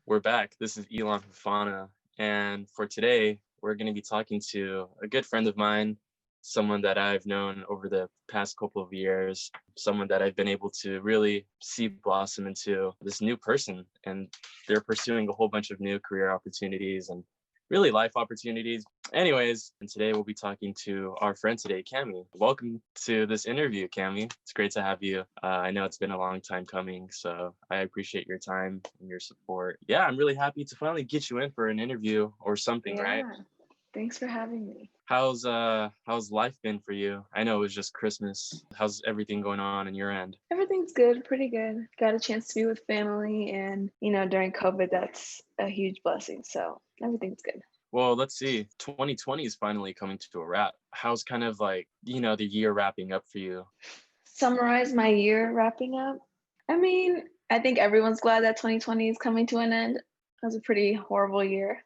We're back. This is Elon Fafana. And for today, we're going to be talking to a good friend of mine, someone that I've known over the past couple of years, someone that I've been able to really see blossom into this new person. And they're pursuing a whole bunch of new career opportunities and really life opportunities. Anyways, and today we'll be talking to our friend today, Cami. Welcome to this interview, Cami. It's great to have you. I know it's been a long time coming, so I appreciate your time and your support. Yeah, I'm really happy to finally get you in for an interview or something, right? Yeah, thanks for having me. How's life been for you? I know it was just Christmas. How's everything going on in your end? Everything's good, pretty good. Got a chance to be with family, and during COVID, that's a huge blessing. So everything's good. Well, let's see. 2020 is finally coming to a wrap. How's kind of like, the year wrapping up for you? Summarize my year wrapping up. I mean, I think everyone's glad that 2020 is coming to an end. It was a pretty horrible year.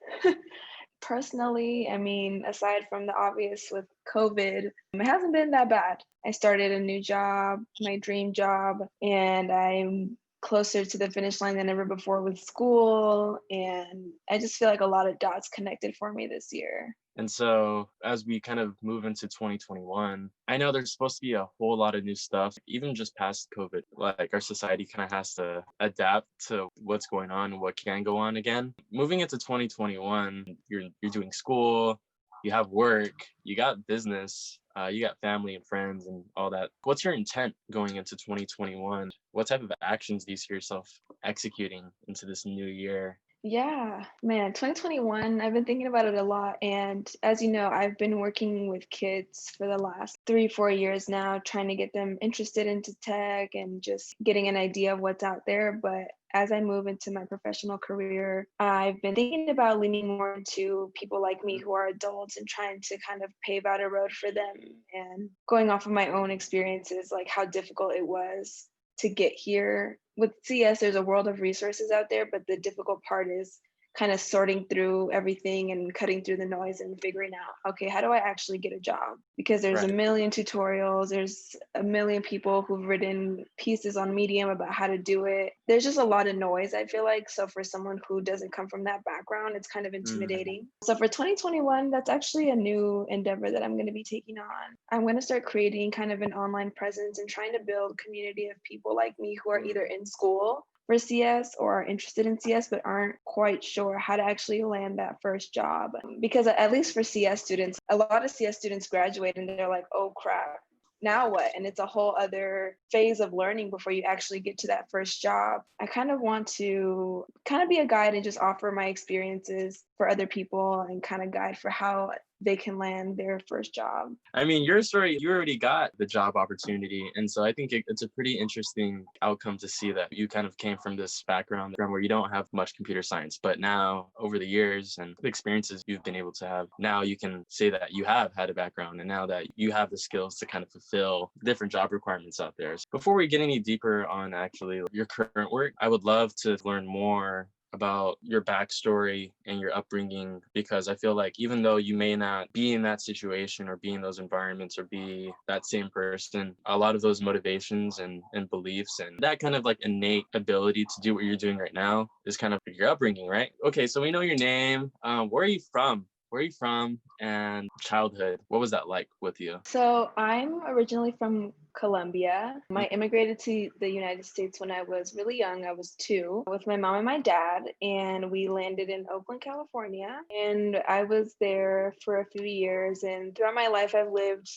Personally, I mean, aside from the obvious with COVID, it hasn't been that bad. I started a new job, my dream job, and I'm closer to the finish line than ever before with school. And I just feel like a lot of dots connected for me this year. And so as we kind of move into 2021, I know there's supposed to be a whole lot of new stuff, even just past COVID. Like our society kind of has to adapt to what's going on and what can go on again. Moving into 2021, you're doing school, you have work, you got business, you got family and friends and all that. What's your intent going into 2021? What type of actions do you see yourself executing into this new year? Yeah, man, 2021, I've been thinking about it a lot. And as you know, I've been working with kids for the last 3, 4 years now, trying to get them interested into tech and just getting an idea of what's out there. But as I move into my professional career, I've been thinking about leaning more into people like me who are adults and trying to kind of pave out a road for them and going off of my own experiences, like how difficult it was to get here. With CS, there's a world of resources out there, but the difficult part is kind of sorting through everything and cutting through the noise and figuring out, okay, how do I actually get a job? Because there's a Right. million tutorials, there's a million people who've written pieces on Medium about how to do it. There's just a lot of noise, I feel like. So for someone who doesn't come from that background, it's kind of Mm. intimidating. So for 2021, that's actually a new endeavor that I'm going to be taking on. I'm going to start creating kind of an online presence and trying to build a community of people like me who are either in school for CS or are interested in CS but aren't quite sure how to actually land that first job. Because at least for CS students, a lot of CS students graduate and they're like, oh crap, now what? And it's a whole other phase of learning before you actually get to that first job. I kind of want to kind of be a guide and just offer my experiences for other people and kind of guide for how they can land their first job. I mean, your story, you already got the job opportunity. And so I think it's a pretty interesting outcome to see that you kind of came from this background where you don't have much computer science. But now, over the years and the experiences you've been able to have, now you can say that you have had a background and now that you have the skills to kind of fulfill different job requirements out there. So before we get any deeper on actually your current work, I would love to learn more about your backstory and your upbringing, because I feel like even though you may not be in that situation or be in those environments or be that same person, a lot of those motivations and beliefs and that kind of like innate ability to do what you're doing right now is kind of your upbringing, right? Okay, so we know your name. Where are you from? Where are you from? And childhood, what was that like with you? So I'm originally from Colombia. I immigrated to the United States when I was really young. I was 2 with my mom and my dad, and we landed in Oakland, California. And I was there for a few years. And throughout my life, I've lived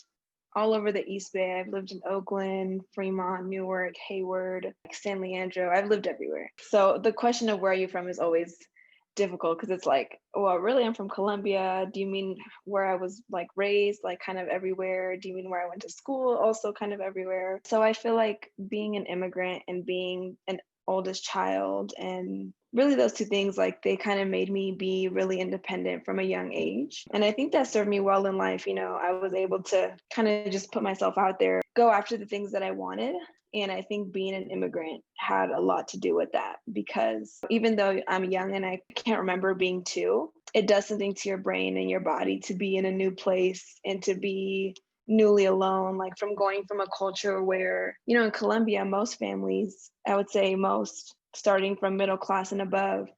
all over the East Bay. I've lived in Oakland, Fremont, Newark, Hayward, San Leandro. I've lived everywhere. So the question of where are you from is always difficult because it's like, well, really, I'm from Colombia. Do you mean where I was like raised, like kind of everywhere? Do you mean where I went to school? Also kind of everywhere. So I feel like being an immigrant and being an oldest child and really those two things, like they kind of made me be really independent from a young age. And I think that served me well in life. I was able to kind of just put myself out there, go after the things that I wanted. And I think being an immigrant had a lot to do with that because even though I'm young and I can't remember being 2, it does something to your brain and your body to be in a new place and to be newly alone, like from going from a culture where, in Colombia, most families, I would say most, starting from middle class and above,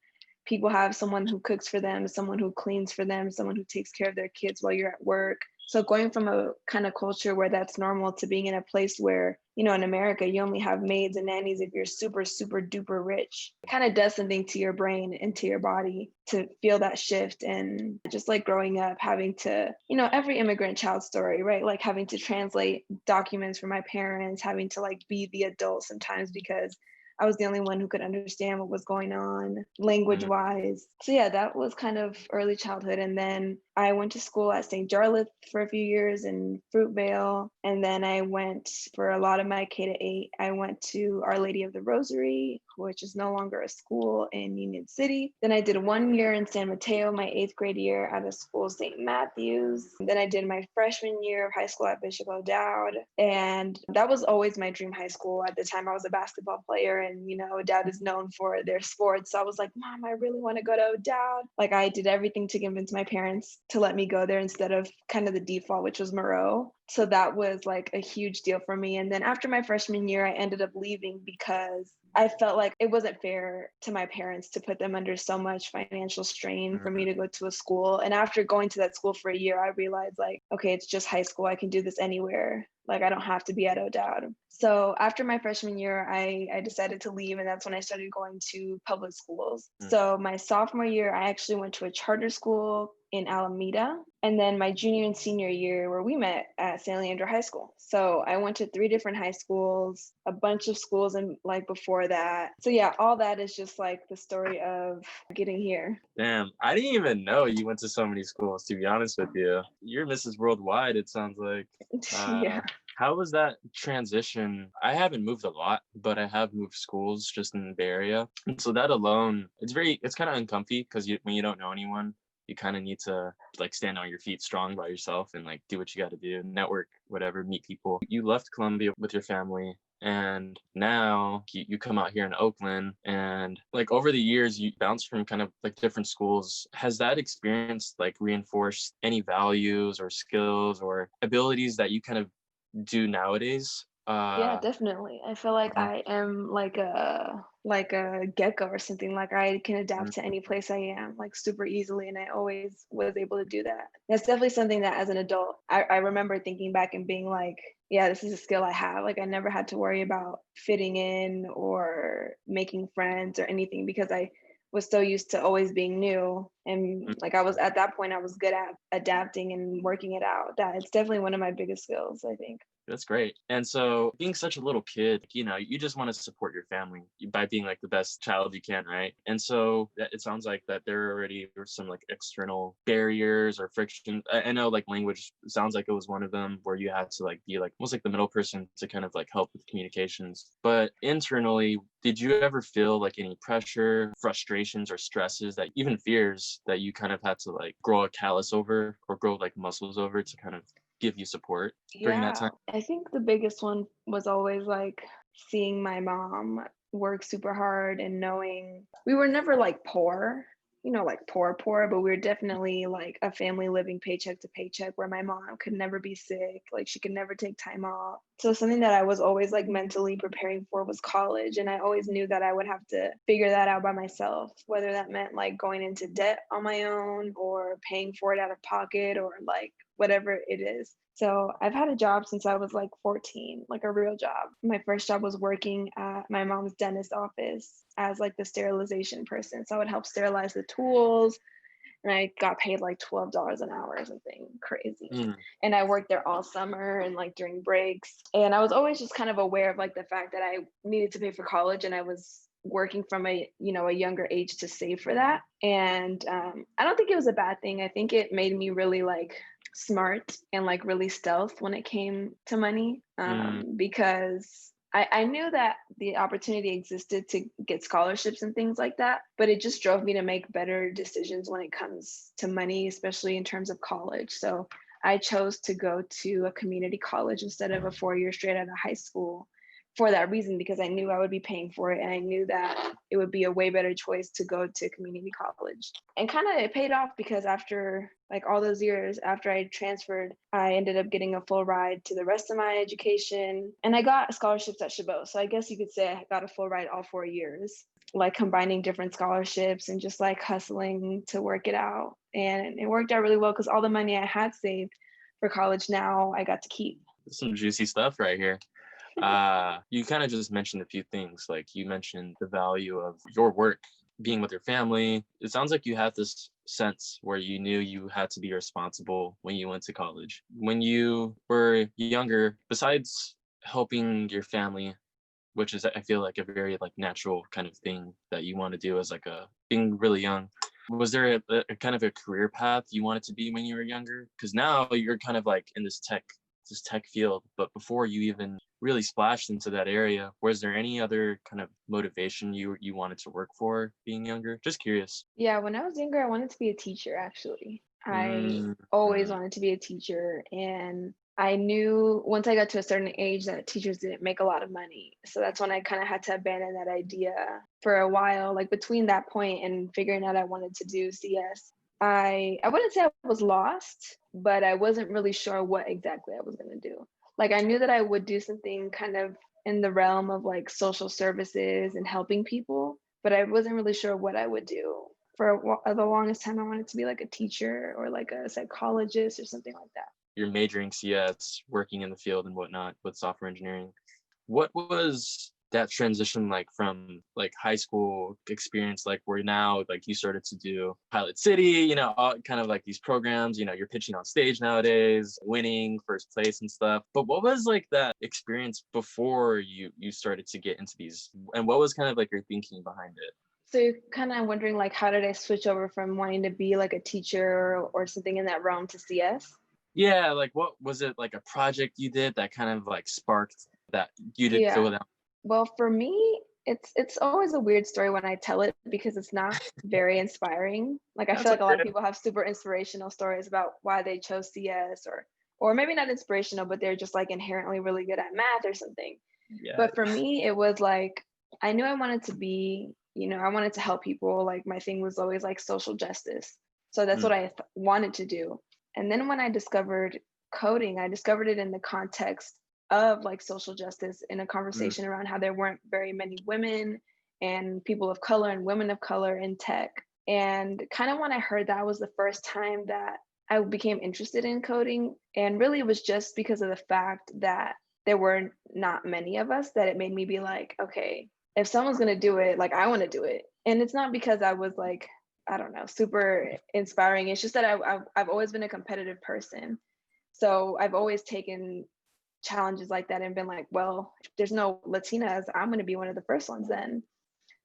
people have someone who cooks for them, someone who cleans for them, someone who takes care of their kids while you're at work. So going from a kind of culture where that's normal to being in a place where, in America, you only have maids and nannies if you're super, super duper rich, it kind of does something to your brain and to your body to feel that shift. And just like growing up, having to, every immigrant child story, right? Like having to translate documents for my parents, having to like be the adult sometimes because I was the only one who could understand what was going on language Mm. wise. So yeah, that was kind of early childhood. And then I went to school at St. Jarlath for a few years in Fruitvale. And then I went for a lot of my K-8. I went to Our Lady of the Rosary, which is no longer a school in Union City. Then I did 1 year in San Mateo, my 8th grade year at a school, St. Matthew's. Then I did my freshman year of high school at Bishop O'Dowd. And that was always my dream high school. At the time, I was a basketball player, and O'Dowd is known for their sports. So I was like, Mom, I really want to go to O'Dowd. Like I did everything to convince my parents to let me go there instead of kind of the default, which was Moreau. So that was like a huge deal for me. And then after my freshman year, I ended up leaving because I felt like it wasn't fair to my parents to put them under so much financial strain for me to go to a school. And after going to that school for a year, I realized like, okay, it's just high school. I can do this anywhere. Like I don't have to be at O'Dowd. So after my freshman year, I decided to leave, and that's when I started going to public schools. So my sophomore year, I actually went to a charter school in Alameda. And then my junior and senior year where we met at San Leandro High School. So I went to 3 different high schools, a bunch of schools and like before that. So yeah, all that is just like the story of getting here. Damn, I didn't even know you went to so many schools, to be honest with you. You're Mrs. Worldwide, it sounds like. Yeah. How was that transition? I haven't moved a lot, but I have moved schools just in the Bay Area. And so that alone, it's kind of uncomfy because when you don't know anyone, you kind of need to like stand on your feet strong by yourself and like do what you got to do, network, whatever, meet people. You left Columbia with your family, and now you come out here in Oakland, and like over the years you bounced from kind of like different schools. Has that experience like reinforced any values or skills or abilities that you kind of do nowadays? Yeah, definitely. I feel like I am like a gecko or something. Like I can adapt to any place I am like super easily, and I always was able to do that. That's definitely something that as an adult, I remember thinking back and being like, yeah, this is a skill I have. Like I never had to worry about fitting in or making friends or anything because I was so used to always being new. And like I was at that point, I was good at adapting and working it out. That it's definitely one of my biggest skills, I think. That's great. And so being such a little kid, you just want to support your family by being like the best child you can, right? And so it sounds like that there already were some like external barriers or friction. I know like language sounds like it was one of them where you had to like be like almost like the middle person to kind of like help with communications. But internally, did you ever feel like any pressure, frustrations, or stresses that even fears that you kind of had to like grow a callus over or grow like muscles over to kind of give you support during that Yeah, time? I think the biggest one was always like seeing my mom work super hard and knowing we were never like poor, like poor, but we were definitely like a family living paycheck to paycheck where my mom could never be sick, like she could never take time off. So something that I was always like mentally preparing for was college, and I always knew that I would have to figure that out by myself, whether that meant like going into debt on my own or paying for it out of pocket or like whatever it is. So I've had a job since I was like 14, like a real job. My first job was working at my mom's dentist office as like the sterilization person. So I would help sterilize the tools, and I got paid like $12 an hour or something crazy. And I worked there all summer and like during breaks. And I was always just kind of aware of like the fact that I needed to pay for college, and I was working from a younger age to save for that. And I don't think it was a bad thing. I think it made me really like smart and like really stealth when it came to money, because I knew that the opportunity existed to get scholarships and things like that, but it just drove me to make better decisions when it comes to money, especially in terms of college. So I chose to go to a community college instead of a 4 year straight out of high school for that reason, because I knew I would be paying for it, and I knew that it would be a way better choice to go to community college. And kind of it paid off because after like all those years after I transferred, I ended up getting a full ride to the rest of my education, and I got scholarships at Chabot. So I guess you could say I got a full ride all 4 years. like combining different scholarships and just like hustling to work it out. And it worked out really well because all the money I had saved for college now I got to keep. Some juicy stuff right here. You kind of just mentioned a few things. Like you mentioned the value of your work, being with your family. It sounds like you had this sense where you knew you had to be responsible when you went to college. When you were younger, besides helping your family, which is I feel like a very like natural kind of thing that you want to do as like a being really young. Was there a kind of a career path you wanted to be when you were younger? Because now you're kind of like in this tech field, but before you even really splashed into that area, was there any other kind of motivation you wanted to work for being younger? Just curious. Yeah, when I was younger, I wanted to be a teacher actually. I Mm, always mm, wanted to be a teacher, and I knew once I got to a certain age that teachers didn't make a lot of money. So that's when I kind of had to abandon that idea for a while. Like between that point and figuring out I wanted to do CS, I wouldn't say I was lost, but I wasn't really sure what exactly I was going to do. Like I knew that I would do something kind of in the realm of like social services and helping people, but I wasn't really sure what I would do. For the longest time, I wanted to be like a teacher or like a psychologist or something like that. you're majoring CS, working in the field and whatnot with software engineering. What was that transition like from like high school experience, like where now like you started to do Pilot City, all, kind of like these programs, you're pitching on stage nowadays, winning first place and stuff. But what was like that experience before you started to get into these, and what was kind of like your thinking behind it? So you're kind of wondering like, how did I switch over from wanting to be like a teacher or something in that realm to CS? Yeah, like what was it, like a project you did that kind of like sparked that you did Yeah. feel that? Well, for me, it's always a weird story when I tell it because it's not very inspiring. Like I That's feel like a lot okay. of people have super inspirational stories about why they chose CS or maybe not inspirational, but they're just like inherently really good at math or something. Yeah. But for me, it was like I knew I wanted to be, I wanted to help people. Like my thing was always like social justice. So that's Mm, what I wanted to do. And then when I discovered coding, I discovered it in the context of like social justice in a mm, conversation around how there weren't very many women and people of color and women of color in tech. And kind of when I heard that was the first time that I became interested in coding. And really, it was just because of the fact that there were not many of us that it made me be like, okay, if someone's going to do it, like I want to do it. And it's not because I was like, I don't know, super inspiring. It's just that I've always been a competitive person. So I've always taken challenges like that and been like, well, if there's no Latinas, I'm going to be one of the first ones then.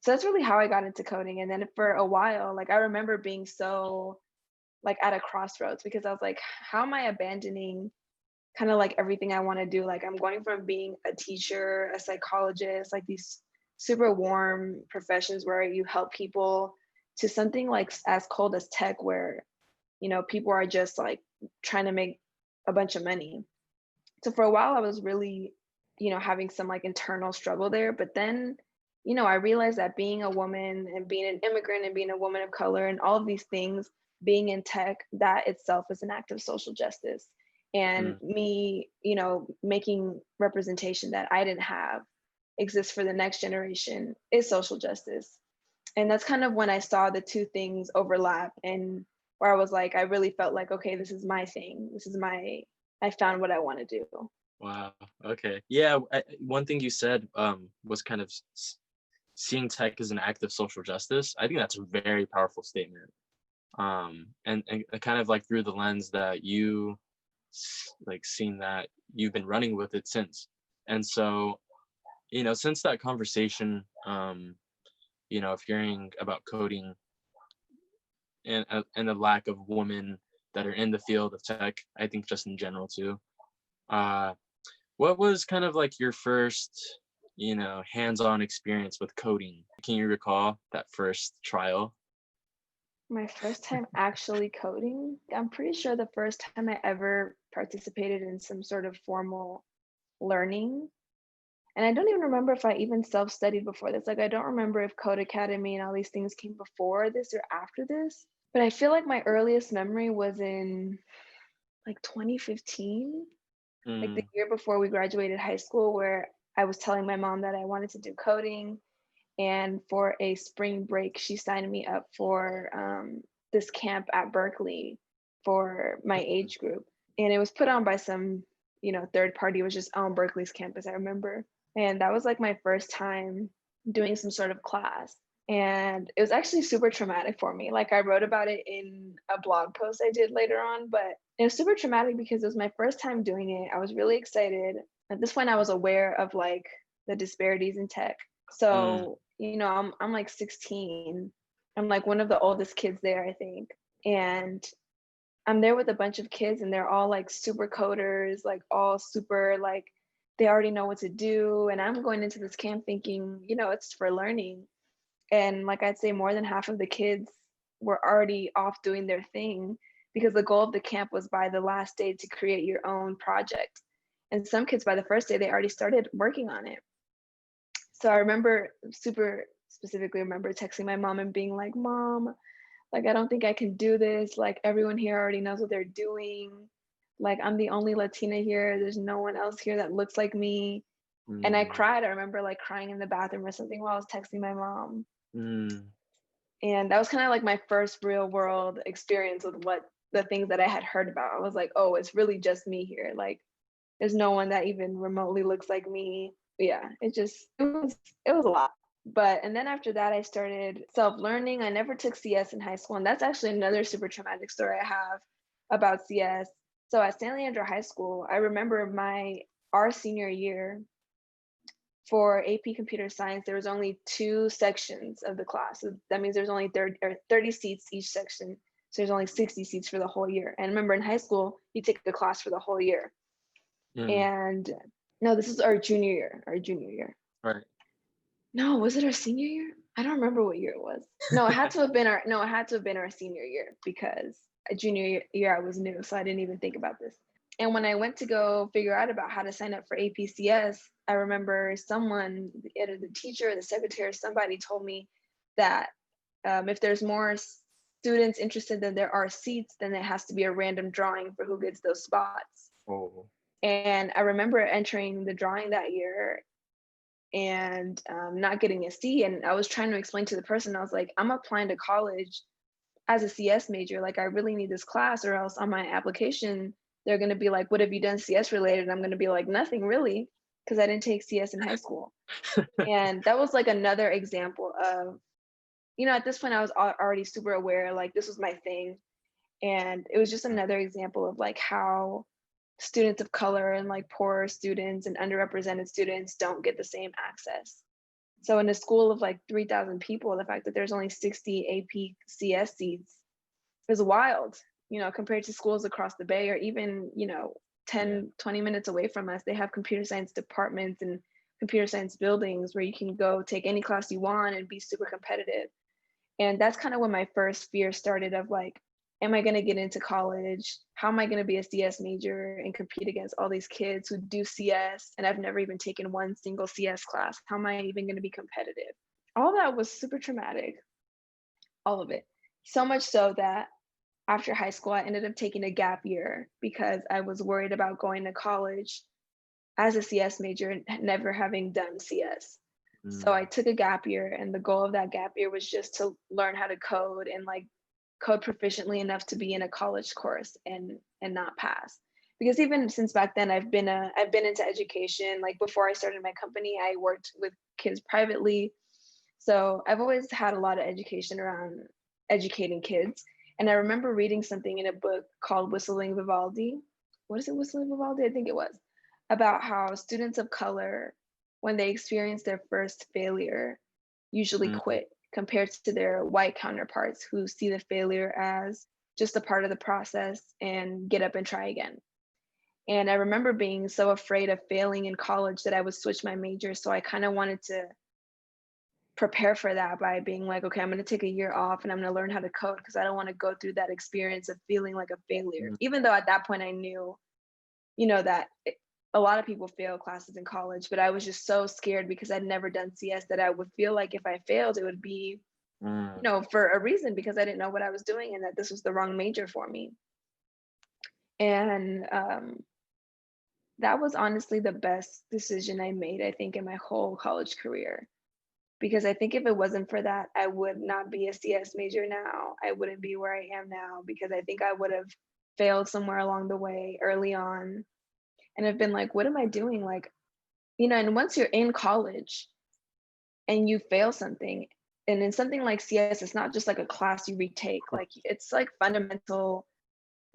So that's really how I got into coding. And then for a while, like I remember being so like at a crossroads because I was like, how am I abandoning kind of like everything I want to do? Like I'm going from being a teacher, a psychologist, like these super warm professions where you help people to something like as cold as tech where, people are just like trying to make a bunch of money. So for a while I was really, having some like internal struggle there, but then, I realized that being a woman and being an immigrant and being a woman of color and all of these things, being in tech, that itself is an act of social justice. And mm. me, making representation that I didn't have exist for the next generation is social justice. And that's kind of when I saw the two things overlap and where I was like, I really felt like, okay, this is my thing. I found what I want to do. Wow. Okay. Yeah. One thing you said was kind of seeing tech as an act of social justice. I think that's a very powerful statement. And kind of like through the lens that you like seen that you've been running with it since. And so, since that conversation, of hearing about coding and the lack of women that are in the field of tech, I think just in general too. Uh, What was kind of like your first, hands-on experience with coding? Can you recall that first trial? My first time actually coding, I'm pretty sure the first time I ever participated in some sort of formal learning. And I don't even remember if I even self studied before this. Like, I don't remember if Code Academy and all these things came before this or after this. But I feel like my earliest memory was in like 2015, like the Mm, year before we graduated high school, where I was telling my mom that I wanted to do coding. And for a spring break, she signed me up for this camp at Berkeley for my age group. And it was put on by some, third party. It was just on Berkeley's campus, I remember. And that was like my first time doing some sort of class. And it was actually super traumatic for me. Like I wrote about it in a blog post I did later on, but it was super traumatic because it was my first time doing it. I was really excited. At this point, I was aware of like the disparities in tech. Mm. So, I'm like 16. I'm like one of the oldest kids there, I think. And I'm there with a bunch of kids and they're all like super coders, like all super like they already know what to do. And I'm going into this camp thinking, it's for learning. And like I'd say more than half of the kids were already off doing their thing because the goal of the camp was by the last day to create your own project. And some kids by the first day, they already started working on it. So I remember super specifically remember texting my mom and being like, Mom, like, I don't think I can do this. Like, everyone here already knows what they're doing. Like, I'm the only Latina here. There's no one else here that looks like me. And I Mm. cried. I remember like crying in the bathroom or something while I was texting my mom. Mm. And that was kind of like my first real world experience with what the things that I had heard about. I was like, oh, it's really just me here. Like, there's no one that even remotely looks like me. Yeah, it was a lot. But and then after that, I started self-learning. I never took CS in high school, and that's actually another super traumatic story I have about CS. So at San Leandro High School, I remember our senior year for AP Computer Science, there was only 2 sections of the class. So that means there's only 30 seats each section. So there's only 60 seats for the whole year. And remember, in high school, you take a class for the whole year. Mm. And no, this is our junior year. Our junior year. Right. No, was it our senior year? I don't remember what year it was. No, it had to have been our senior year because a junior year I was new, so I didn't even think about this. And when I went to go figure out about how to sign up for APCS, I remember someone, either the teacher or the secretary, somebody told me that if there's more students interested than there are seats, then it has to be a random drawing for who gets those spots. Oh. And I remember entering the drawing that year and not getting a C. And I was trying to explain to the person, I was like, I'm applying to college as a CS major. Like, I really need this class, or else on my application, they're going to be like, what have you done CS related? And I'm going to be like, nothing really, because I didn't take CS in high school. And that was like another example of, at this point, I was already super aware, like, this was my thing. And it was just another example of like how students of color and like poorer students and underrepresented students don't get the same access. So in a school of like 3,000 people, the fact that there's only 60 AP CS seats is wild, compared to schools across the Bay or even, Yeah. 10, 20 minutes away from us. They have computer science departments and computer science buildings where you can go take any class you want and be super competitive. And that's kind of when my first fear started of like, am I going to get into college? How am I going to be a CS major and compete against all these kids who do CS? And I've never even taken one single CS class. How am I even going to be competitive? All that was super traumatic, all of it. So much so that after high school, I ended up taking a gap year because I was worried about going to college as a CS major and never having done CS. So Mm. I took a gap year, and the goal of that gap year was just to learn how to code and like code proficiently enough to be in a college course and not pass. Because even since back then, I've been into education. Like before I started my company, I worked with kids privately. So I've always had a lot of education around educating kids. And I remember reading something in a book called Whistling Vivaldi. What is it, Whistling Vivaldi? I think it was about how students of color, when they experience their first failure, usually Mm. quit compared to their white counterparts who see the failure as just a part of the process and get up and try again. And I remember being so afraid of failing in college that I would switch my major. So I kind of wanted to prepare for that by being like, okay, I'm going to take a year off and I'm going to learn how to code because I don't want to go through that experience of feeling like a failure. Mm. Even though at that point I knew, that a lot of people fail classes in college, but I was just so scared because I'd never done CS that I would feel like if I failed, it would be, Mm. for a reason because I didn't know what I was doing and that this was the wrong major for me. And that was honestly the best decision I made, I think, in my whole college career because I think if it wasn't for that, I would not be a CS major now. I wouldn't be where I am now because I think I would have failed somewhere along the way early on and have been like, what am I doing? Like, and once you're in college and you fail something, and in something like CS, it's not just like a class you retake, like it's like fundamental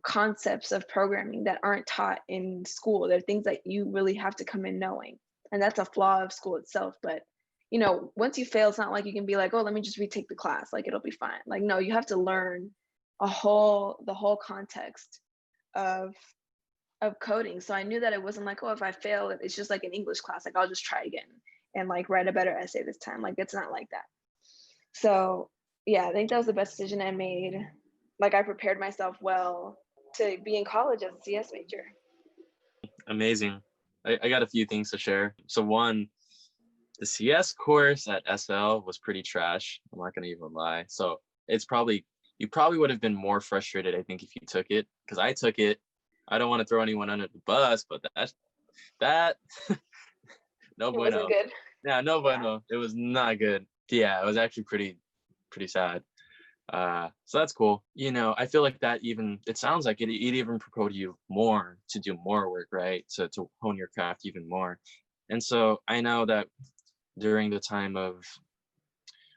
concepts of programming that aren't taught in school. They're things that you really have to come in knowing. And that's a flaw of school itself. But once you fail, it's not like you can be like, oh, let me just retake the class. Like it'll be fine. Like, no, you have to learn the whole context of coding. So I knew that it wasn't like, oh, if I fail, it's just like an English class. Like I'll just try again and like write a better essay this time. Like it's not like that. So yeah, I think that was the best decision I made. Like I prepared myself well to be in college as a CS major. Amazing. I got a few things to share. So one, the CS course at SL was pretty trash. I'm not gonna even lie. So you probably would have been more frustrated, I think, if you took it, because I took it. I don't want to throw anyone under the bus, but that no It bueno. wasn't good. Yeah, no bueno. It was not good. Yeah, it was actually pretty sad. So that's cool. I feel like that it sounds like it even propelled you more to do more work, right? To hone your craft even more. And so I know that during the time of,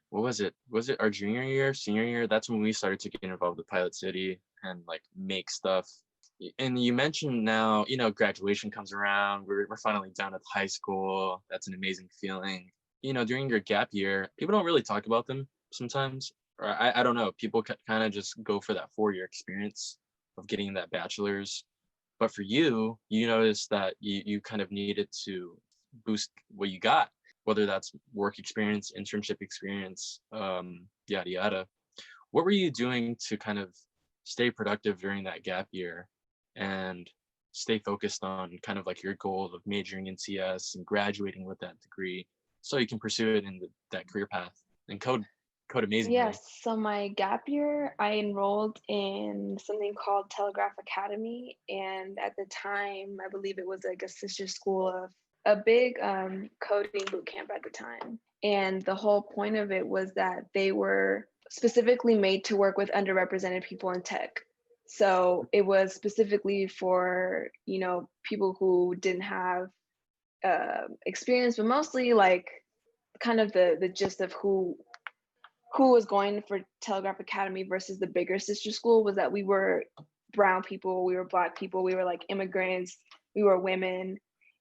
what was it? Was it our junior year, senior year? That's when we started to get involved with Pilot City and like make stuff. And you mentioned now, graduation comes around. We're finally done with high school. That's an amazing feeling. During your gap year, people don't really talk about them sometimes. Or I don't know. People kind of just go for that 4-year experience of getting that bachelor's. But for you, you noticed that you kind of needed to boost what you got, whether that's work experience, internship experience, yada, yada. What were you doing to kind of stay productive during that gap year and stay focused on kind of like your goal of majoring in CS and graduating with that degree so you can pursue it in that career path and code amazingly? Yes. So my gap year, I enrolled in something called Telegraph Academy. And at the time, I believe it was like a sister school of a big coding boot camp at the time. And the whole point of it was that they were specifically made to work with underrepresented people in tech. So it was specifically for, people who didn't have experience, but mostly like kind of the gist of who was going for Telegraph Academy versus the bigger sister school was that we were brown people, we were Black people, we were like immigrants, we were women.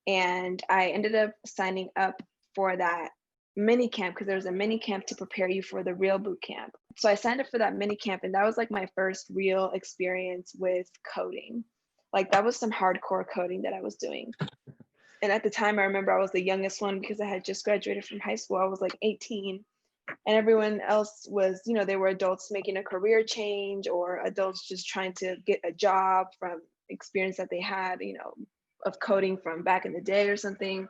And I ended up signing up for that mini camp because there was a mini camp to prepare you for the real boot camp. So I signed up for that mini camp, and that was like my first real experience with coding. Like that was some hardcore coding that I was doing. And at the time, I remember I was the youngest one because I had just graduated from high school. I was like 18. And everyone else was, they were adults making a career change or adults just trying to get a job from experience that they had, of coding from back in the day or something.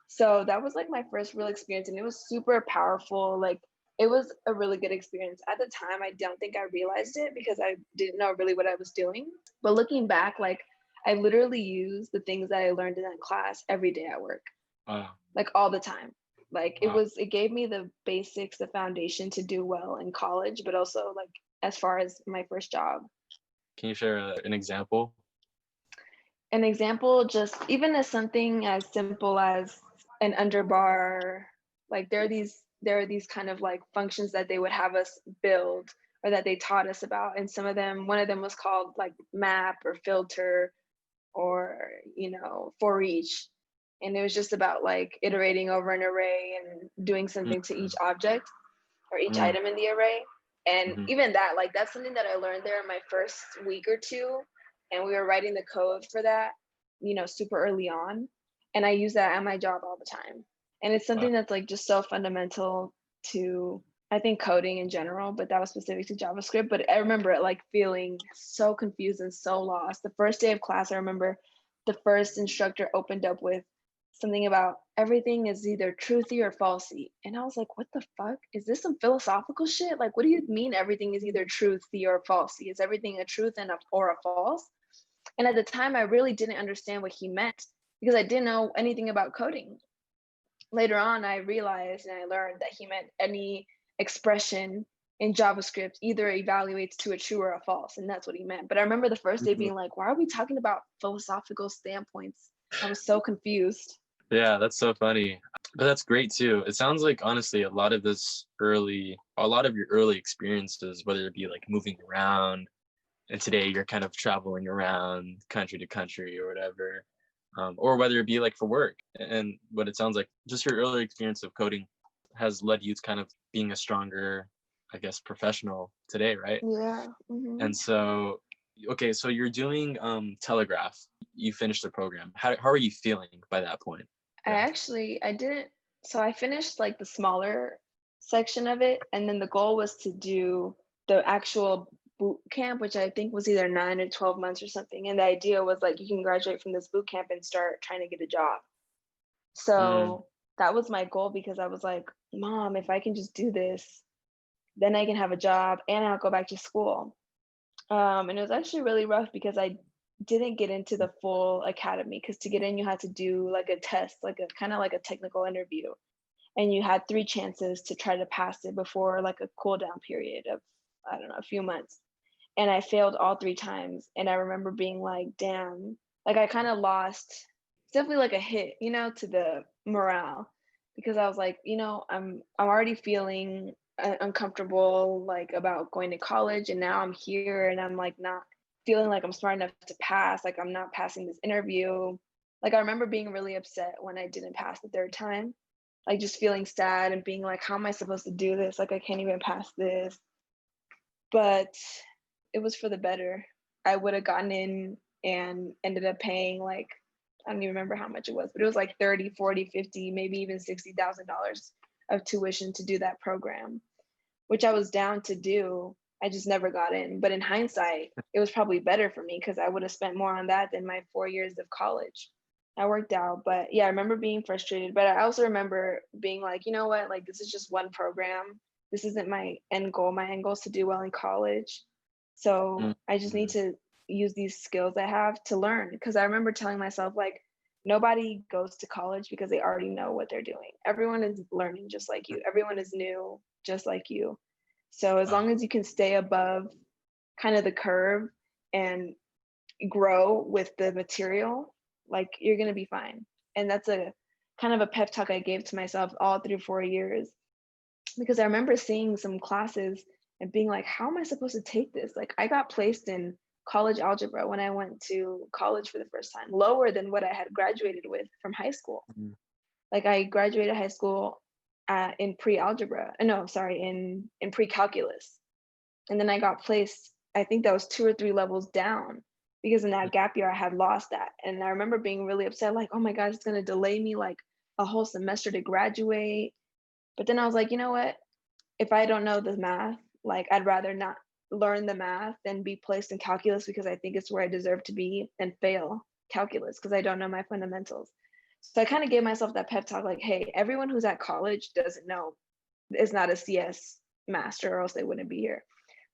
So that was like my first real experience, and it was super powerful. Like it was a really good experience. At the time, I don't think I realized it because I didn't know really what I was doing. But looking back, like I literally use the things that I learned in that class every day at work. Wow. Like all the time. Like Wow. it gave me the basics, the foundation to do well in college, but also like as far as my first job. Can you share an example? An example, just even as something as simple as an underbar, like there are these kind of like functions that they would have us build or that they taught us about. And one of them was called like map or filter or, for each. And it was just about like iterating over an array and doing something to each object or each item in the array. And even that, like that's something that I learned there in my first week or two. And we were writing the code for that, super early on. And I use that at my job all the time. And it's something that's like just so fundamental to, I think, coding in general, but that was specific to JavaScript. But I remember it like feeling so confused and so lost. The first day of class, I remember the first instructor opened up with something about everything is either truthy or falsy. And I was like, what the fuck? Is this some philosophical shit? Like, what do you mean everything is either truthy or falsy? Is everything a truth or a false? And at the time, I really didn't understand what he meant because I didn't know anything about coding. later on, I realized and I learned that he meant any expression in JavaScript either evaluates to a true or a false, and that's what he meant. But I remember the first day Mhm. being like, why are we talking about philosophical standpoints? I was so confused. Yeah, that's so funny. But that's great too. It sounds like honestly a lot of your early experiences, whether it be like moving around, and today you're kind of traveling around country to country or whatever, or whether it be like for work. And what it sounds like, just your early experience of coding has led you to kind of being a stronger, I guess, professional today, right? Yeah. Hmm. And so, okay, so you're doing Telegraph. You finished the program. How are you feeling by that point? Yeah. I didn't, so I finished like the smaller section of it, and then the goal was to do the actual boot camp, which I think was either 9 or 12 months or something. And the idea was like you can graduate from this boot camp and start trying to get a job. Mm, So that was my goal because I was like, Mom, if I can just do this, then I can have a job and I'll go back to school. And it was actually really rough because I didn't get into the full academy because to get in, you had to do like a test, like a kind of like a technical interview. And you had 3 chances to try to pass it before like a cool down period of, I don't know, a few months. And I failed all 3 times. And I remember being like, damn, like I kind of lost, it's definitely like a hit, to the morale because I was like, I'm already feeling uncomfortable like about going to college, and now I'm here and I'm like not feeling like I'm smart enough to pass, like I'm not passing this interview. Like I remember being really upset when I didn't pass the 3rd time, like just feeling sad and being like, how am I supposed to do this? Like I can't even pass this. But it was for the better. I would have gotten in and ended up paying like, I don't even remember how much it was, but it was like 30, 40, 50, maybe even $60,000 of tuition to do that program, which I was down to do. I just never got in. But in hindsight, it was probably better for me because I would have spent more on that than my 4 years of college. I worked out. But yeah, I remember being frustrated. But I also remember being like, you know what? Like, this is just one program. This isn't my end goal. My end goal is to do well in college. mm, So I just need mm, to use these skills I have to learn. Because I remember telling myself, like, nobody goes to college because they already know what they're doing. Everyone is learning just like you, everyone is new just like you. So as uh, long as you can stay above kind of the curve and grow with the material, like you're going to be fine. And that's a kind of a pep talk I gave to myself all through 4 years because I remember seeing some classes and being like, how am I supposed to take this? Like, I got placed in college algebra when I went to college for the first time, lower than what I had graduated with from high school. mm, Like, I graduated high school in pre-algebra. No, sorry, in pre-calculus, and then I got placed. I think that was 2 or 3 levels down because in mm, that gap year I had lost that, and I remember being really upset, like, oh my gosh, it's gonna delay me like a whole semester to graduate. But then I was like, you know what? If I don't know the math, like I'd rather not learn the math than be placed in calculus because I think it's where I deserve to be and fail calculus because I don't know my fundamentals. So I kind of gave myself that pep talk like, hey, everyone who's at college doesn't know, is not a CS master or else they wouldn't be here.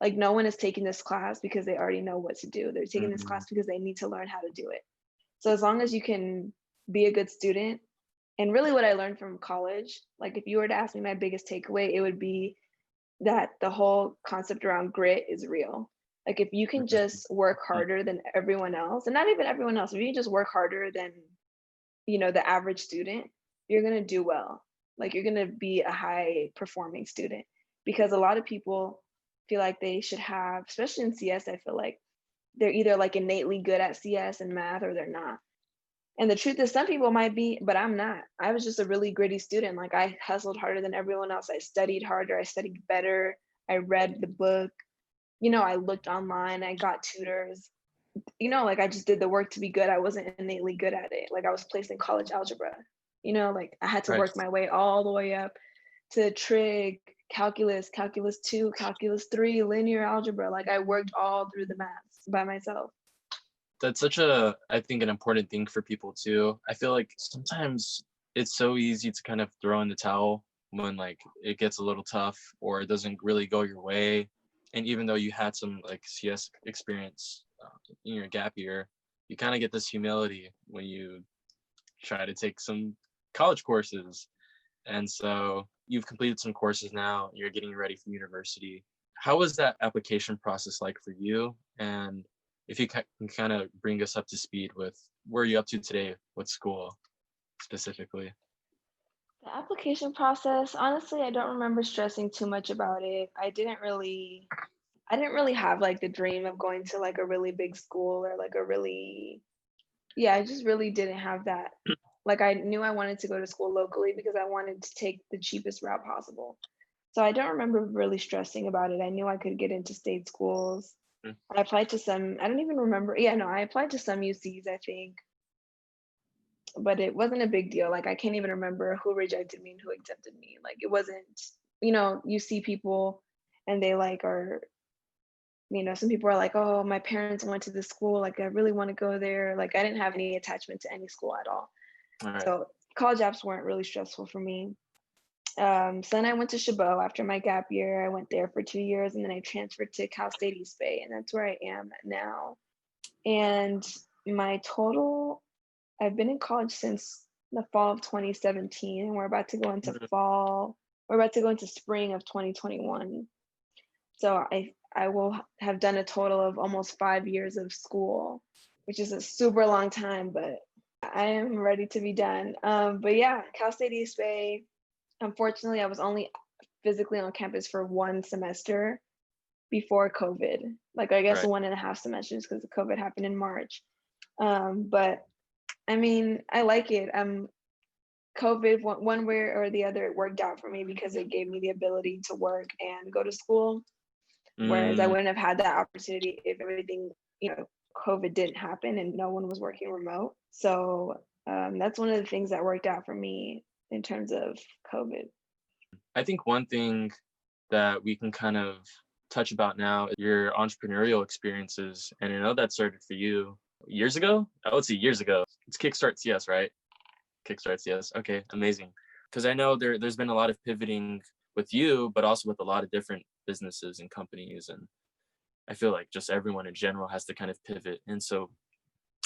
Like no one is taking this class because they already know what to do. They're taking this mm, class because they need to learn how to do it. So as long as you can be a good student, and really what I learned from college, like if you were to ask me my biggest takeaway, it would be that the whole concept around grit is real. Like if you can mm, just work harder than everyone else, and not even everyone else, if you can just work harder than, the average student, you're going to do well. Like you're going to be a high performing student because a lot of people feel like they should have, especially in CS, I feel like they're either like innately good at CS and math or they're not. And the truth is, some people might be, but I'm not. I was just a really gritty student. Like I hustled harder than everyone else. I studied harder. I studied better. I read the book. I looked online. I got tutors. Like I just did the work to be good. I wasn't innately good at it. Like I was placed in college algebra. Like I had to right. work my way all the way up to trig, calculus, calculus 2, calculus 3, linear algebra. Like I worked all through the maths by myself. That's such I think, an important thing for people too. I feel like sometimes it's so easy to kind of throw in the towel when like it gets a little tough or it doesn't really go your way. And even though you had some like CS experience in your gap year, you kind of get this humility when you try to take some college courses. And so you've completed some courses now, you're getting ready for university. How was that application process like for you? And if you can kind of bring us up to speed with where you're up to today with school specifically. The application process, honestly, I don't remember stressing too much about it. I didn't really have like the dream of going to like a really big school or like a really, yeah, I just really didn't have that. Like I knew I wanted to go to school locally because I wanted to take the cheapest route possible. So I don't remember really stressing about it. I knew I could get into state schools. Mm. I applied to some, I don't even remember. Yeah, no, I applied to some UCs, I think, but it wasn't a big deal. Like I can't even remember who rejected me and who accepted me. Like it wasn't, you see people and they like are, some people are like, oh, my parents went to this school. Like I really want to go there. Like I didn't have any attachment to any school at all. All right. So college apps weren't really stressful for me. So then I went to Chabot after my gap year. I went there for 2 years and then I transferred to Cal State East Bay, and that's where I am now. And my total, I've been in college since the fall of 2017, and we're about to go into spring of 2021. So I will have done a total of almost 5 years of school, which is a super long time, but I am ready to be done. But yeah, Cal State East Bay. Unfortunately, I was only physically on campus for one semester before COVID. Like I guess Right. 1.5 semesters because COVID happened in March. But I mean, I like it. COVID, one way or the other, it worked out for me because it gave me the ability to work and go to school. Whereas I Mm, wouldn't have had that opportunity if everything, COVID didn't happen and no one was working remote. So that's one of the things that worked out for me in terms of COVID. I think one thing that we can kind of touch about now is your entrepreneurial experiences. And I know that started for you years ago. I would say years ago. It's Kickstart CS, right? Kickstart CS. Okay, amazing. Because I know there's been a lot of pivoting with you, but also with a lot of different businesses and companies. And I feel like just everyone in general has to kind of pivot. And so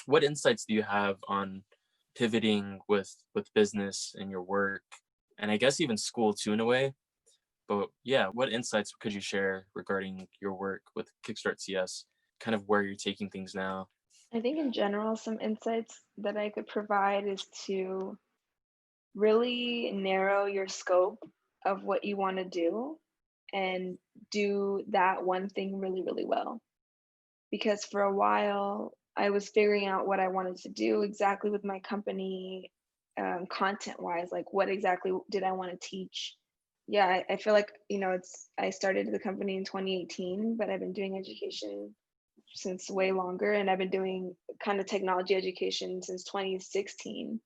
what insights do you have on pivoting with business and your work and I guess even school too in a way? But yeah, what insights could you share regarding your work with Kickstart CS, kind of where you're taking things now? I think in general, some insights that I could provide is to really narrow your scope of what you want to do and do that one thing really, really well. Because for a while, I was figuring out what I wanted to do exactly with my company, content wise, like what exactly did I want to teach? Yeah, I feel like, I started the company in 2018, but I've been doing education since way longer, and I've been doing kind of technology education since 2016.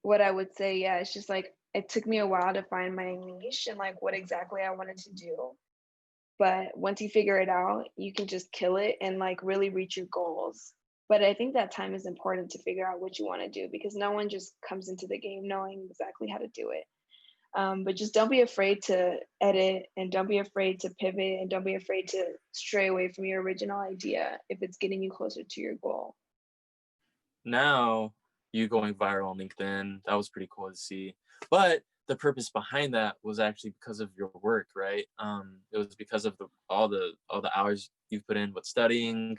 What I would say, yeah, it's just like it took me a while to find my niche and like what exactly I wanted to do. But once you figure it out, you can just kill it and like really reach your goals. But I think that time is important to figure out what you want to do because no one just comes into the game knowing exactly how to do it. But just don't be afraid to edit and don't be afraid to pivot and don't be afraid to stray away from your original idea if it's getting you closer to your goal. Now, you going viral on LinkedIn, that was pretty cool to see. But the purpose behind that was actually because of your work, right? It was because of all the hours you've put in with studying,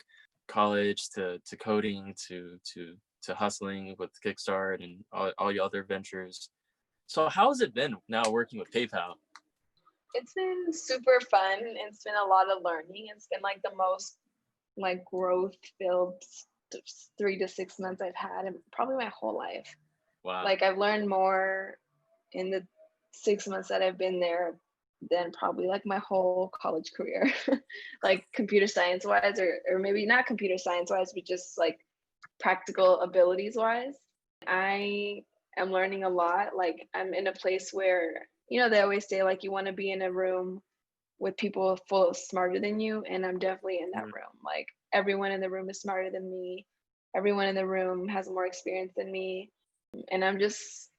college to coding to hustling with Kickstart and all your other ventures. So how has it been now working with PayPal? It's been super fun. It's been a lot of learning. It's been like the most like growth filled 3 to 6 months I've had in probably my whole life. Wow. Like I've learned more in the 6 months that I've been there than probably like my whole college career. Like computer science wise, or maybe not computer science wise, but just like practical abilities wise. I am learning a lot. Like I'm in a place where, they always say like you want to be in a room with people full of smarter than you, and I'm definitely in that Mm. room. Like everyone in the room is smarter than me. Everyone in the room has more experience than me, and I'm just,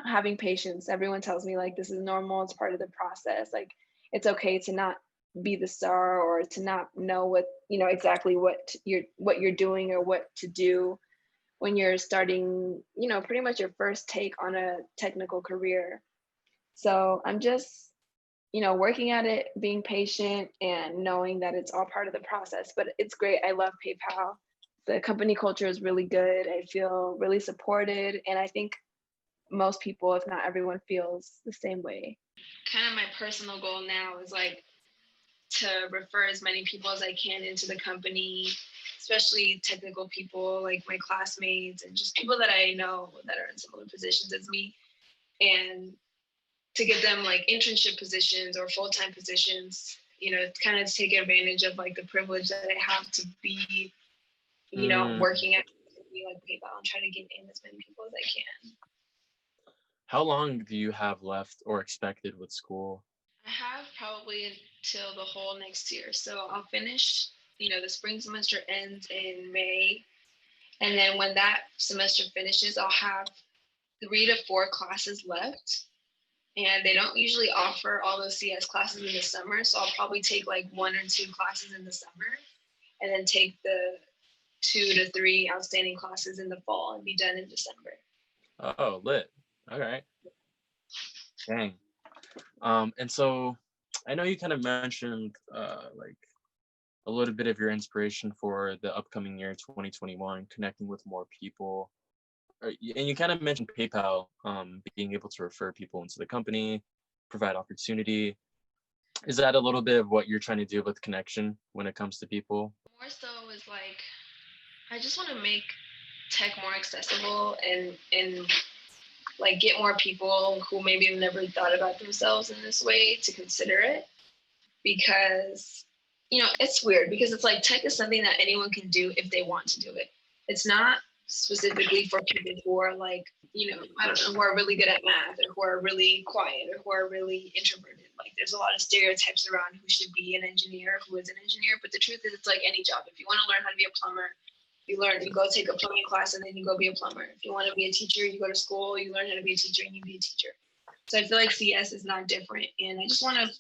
having patience. Everyone tells me like this is normal, it's part of the process. Like it's okay to not be the star or to not know what, exactly what you're doing or what to do when you're starting, pretty much your first take on a technical career. So I'm just, working at it, being patient and knowing that it's all part of the process. But it's great. I love PayPal. The company culture is really good. I feel really supported. And I think most people, if not everyone, feels the same way. Kind of my personal goal now is like to refer as many people as I can into the company, especially technical people like my classmates and just people that I know that are in similar positions as me, and to get them like internship positions or full-time positions, kind of take advantage of like the privilege that I have to be, working at like PayPal and try to get in as many people as I can. How long do you have left or expected with school? I have probably until the whole next year. So I'll finish, the spring semester ends in May. And then when that semester finishes, I'll have 3 to 4 classes left. And they don't usually offer all those CS classes in the summer. So I'll probably take like 1 or 2 classes in the summer and then take the 2 to 3 outstanding classes in the fall and be done in December. Oh, lit. All right. Dang. And so I know you kind of mentioned like a little bit of your inspiration for the upcoming year 2021, connecting with more people. And you kind of mentioned PayPal, being able to refer people into the company, provide opportunity. Is that a little bit of what you're trying to do with connection when it comes to people? More so is like, I just want to make tech more accessible and like get more people who maybe have never thought about themselves in this way to consider it, because it's weird because it's like tech is something that anyone can do if they want to do it. It's not specifically for people who are like, I don't know, who are really good at math or who are really quiet or who are really introverted. Like there's a lot of stereotypes around who should be an engineer, who is an engineer, but the truth is it's like any job. If you want to learn how to be a plumber, you go take a plumbing class and then you go be a plumber. If you want to be a teacher, you go to school, you learn how to be a teacher and you be a teacher. So I feel like CS is not different. And I just want to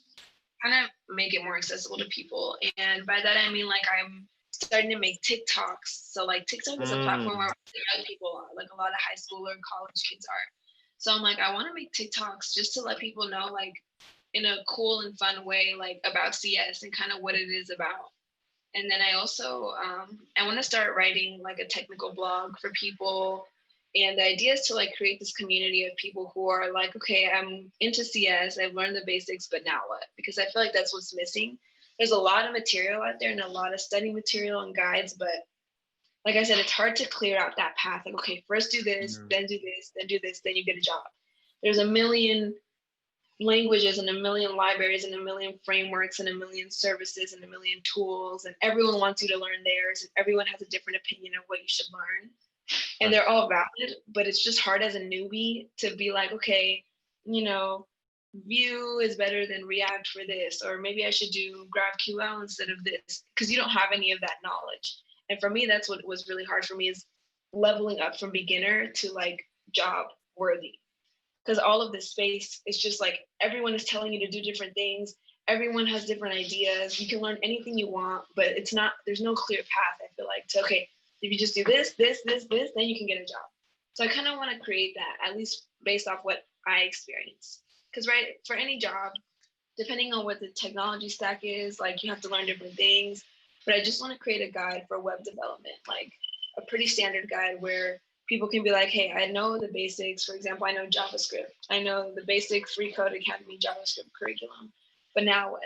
kind of make it more accessible to people. And by that, I mean, like I'm starting to make TikToks. So like TikTok is a platform where young people are, like a lot of high school or college kids are. So I'm like, I want to make TikToks just to let people know, like in a cool and fun way, like about CS and kind of what it is about. And then I also, I want to start writing like a technical blog for people. And the idea is to like create this community of people who are like, okay, I'm into CS, I've learned the basics, but now what? Because I feel like that's what's missing. There's a lot of material out there and a lot of study material and guides, but like I said, it's hard to clear out that path. Like, okay, first do this, then do this, then do this, then you get a job. There's a million languages and a million libraries and a million frameworks and a million services and a million tools, and everyone wants you to learn theirs and everyone has a different opinion of what you should learn, and they're all valid, but it's just hard as a newbie to be like, okay, Vue is better than React for this, or maybe I should do GraphQL instead of this, because you don't have any of that knowledge. And for me, that's what was really hard for me, is leveling up from beginner to like job worthy, because all of this space is just like everyone is telling you to do different things. Everyone has different ideas. You can learn anything you want, but there's no clear path, I feel like, to, okay, if you just do this, then you can get a job. So I kind of want to create that, at least based off what I experience. Because, right, for any job, depending on what the technology stack is, like you have to learn different things. But I just want to create a guide for web development, like a pretty standard guide where people can be like, hey, I know the basics. For example, I know JavaScript. I know the basic Free Code Academy JavaScript curriculum, but now what?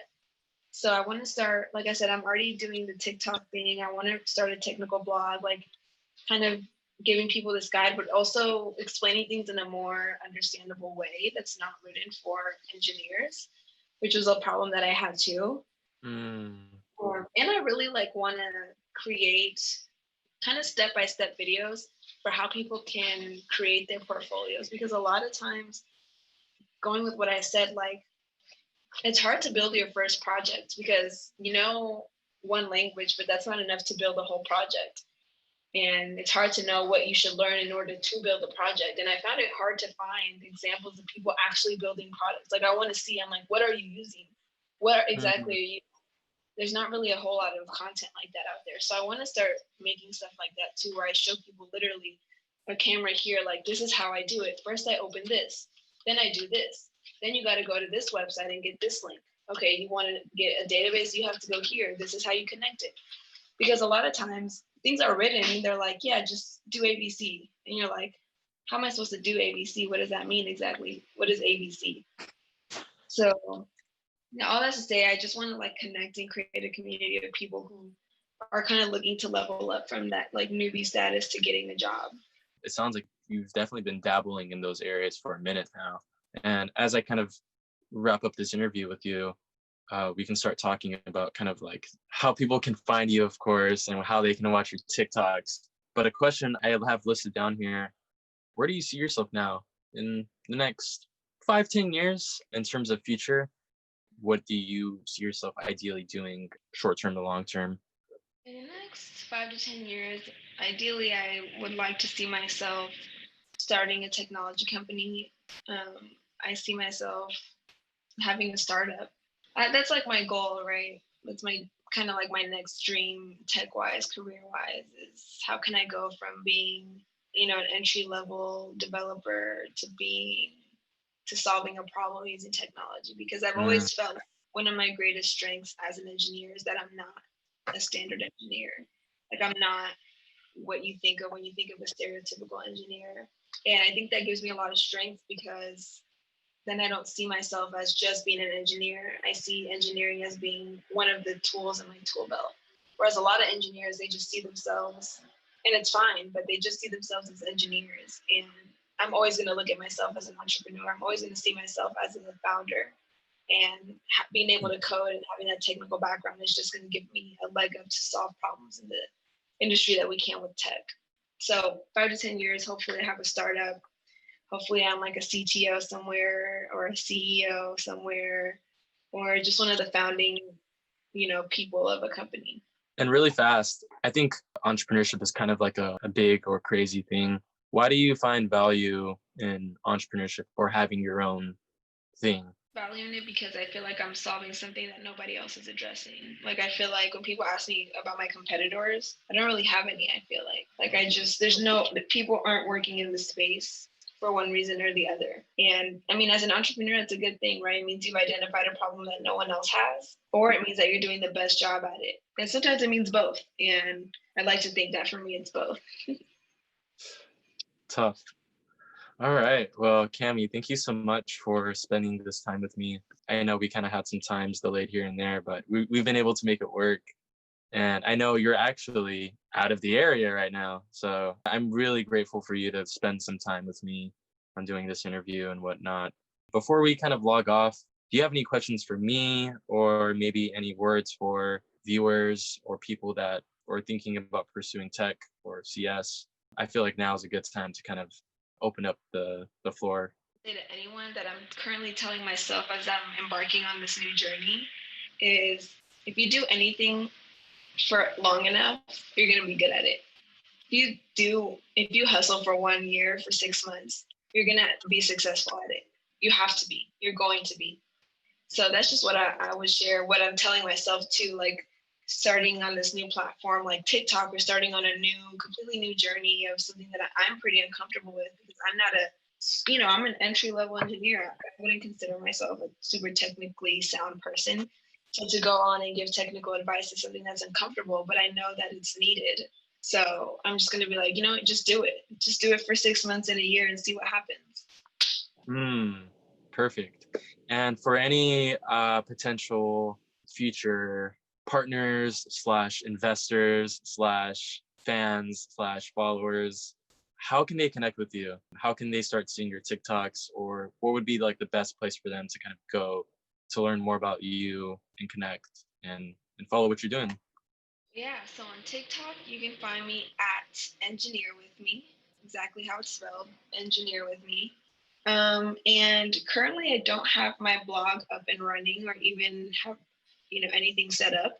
So I want to start, like I said, I'm already doing the TikTok thing. I want to start a technical blog, like kind of giving people this guide, but also explaining things in a more understandable way that's not written for engineers, which was a problem that I had too. And I really like want to create kind of step-by-step videos for how people can create their portfolios, because a lot of times, going with what I said, like it's hard to build your first project because one language, but that's not enough to build a whole project. And it's hard to know what you should learn in order to build a project. And I found it hard to find examples of people actually building products. Like I want to see, I'm like, what are you using? What exactly are you? There's not really a whole lot of content like that out there. So I want to start making stuff like that too, where I show people literally a camera here, like this is how I do it. First I open this, then I do this. Then you got to go to this website and get this link. Okay, you want to get a database, you have to go here. This is how you connect it. Because a lot of times things are written and they're like, yeah, just do ABC. And you're like, how am I supposed to do ABC? What does that mean exactly? What is ABC? So all that to say, I just want to like connect and create a community of people who are kind of looking to level up from that like newbie status to getting a job. It sounds like you've definitely been dabbling in those areas for a minute now. And as I kind of wrap up this interview with you, we can start talking about kind of like how people can find you, of course, and how they can watch your TikToks. But a question I have listed down here, where do you see yourself now in the next 5-10 years in terms of future? What do you see yourself ideally doing short term to long term? In the next 5 to 10 years, ideally, I would like to see myself starting a technology company. I see myself having a startup. That's like my goal, right? That's my kind of like my next dream, tech wise, career wise, is how can I go from being, an entry level developer to solving a problem using technology? Because I've Mm, always felt one of my greatest strengths as an engineer is that I'm not a standard engineer. Like I'm not what you think of when you think of a stereotypical engineer. And I think that gives me a lot of strength because then I don't see myself as just being an engineer. I see engineering as being one of the tools in my tool belt. Whereas a lot of engineers, they just see themselves, and it's fine, but they just see themselves as engineers. And I'm always going to look at myself as an entrepreneur. I'm always going to see myself as a founder. And being able to code and having that technical background is just going to give me a leg up to solve problems in the industry that we can with tech. So 5 to 10 years, hopefully I have a startup. Hopefully I'm like a CTO somewhere or a CEO somewhere, or just one of the founding, people of a company. and really fast, I think entrepreneurship is kind of like a big or crazy thing. Why do you find value in entrepreneurship or having your own thing? Value in it because I feel like I'm solving something that nobody else is addressing. Like I feel like when people ask me about my competitors, I don't really have any. I feel like the people aren't working in the space for one reason or the other. And I mean, as an entrepreneur, it's a good thing, right? It means you've identified a problem that no one else has, or it means that you're doing the best job at it. And sometimes it means both. And I like to think that for me, it's both. Tough. All right. Well, Cami, thank you so much for spending this time with me. I know we kind of had some times delayed here and there, but we've been able to make it work. And I know you're actually out of the area right now. So I'm really grateful for you to spend some time with me on doing this interview and whatnot. Before we kind of log off, do you have any questions for me or maybe any words for viewers or people that are thinking about pursuing tech or CS? I feel like now is a good time to kind of open up the floor. Say to anyone that I'm currently telling myself as I'm embarking on this new journey is if you do anything for long enough, you're going to be good at it. If you hustle for 1 year, for 6 months, you're going to be successful at it. You have to be, you're going to be. So that's just what I would share, what I'm telling myself too, like starting on this new platform like TikTok, or starting on a completely new journey of something that I'm pretty uncomfortable with because I'm an entry level engineer. I wouldn't consider myself a super technically sound person. So to go on and give technical advice is something that's uncomfortable, but I know that it's needed. So I'm just going to be like, just do it. Just do it for 6 months and a year and see what happens. Perfect. And for any potential future partners / investors / fans / followers, how can they connect with you? How can they start seeing your TikToks, or what would be like the best place for them to kind of go to learn more about you and connect and follow what you're doing? Yeah, so on TikTok, you can find me at Engineer With Me, exactly how it's spelled, Engineer With Me. And currently, I don't have my blog up and running or even have anything set up.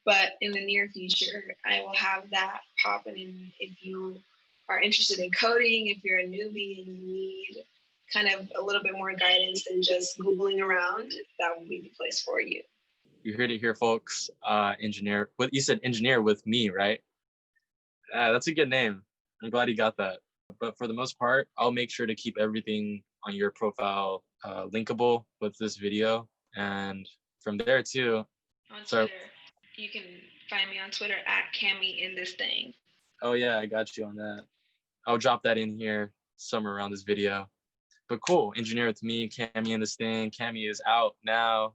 But in the near future, I will have that popping in. If you are interested in coding, if you're a newbie and you need kind of a little bit more guidance than just Googling around, that will be the place for you. You heard it here, folks. Engineer. What you said, Engineer With Me, right? That's a good name. I'm glad you got that. But for the most part, I'll make sure to keep everything on your profile linkable with this video. And from there too. On So, Twitter. You can find me on Twitter at Cami in this thing. oh yeah, I got you on that. I'll drop that in here somewhere around this video. But cool, Engineer with me, Cami in this thing. Cami is out now.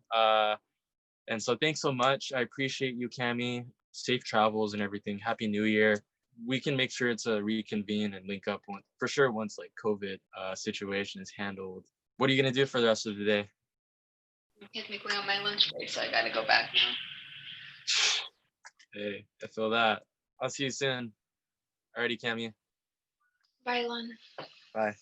And so thanks so much. I appreciate you, Cami. Safe travels and everything. Happy New Year. We can make sure to reconvene and link up for sure once like COVID situation is handled. What are you gonna do for the rest of the day? I'm technically on my lunch break, so I gotta go back now. Hey, I feel that. I'll see you soon. Alrighty, Cami. Bye, Lon. Bye.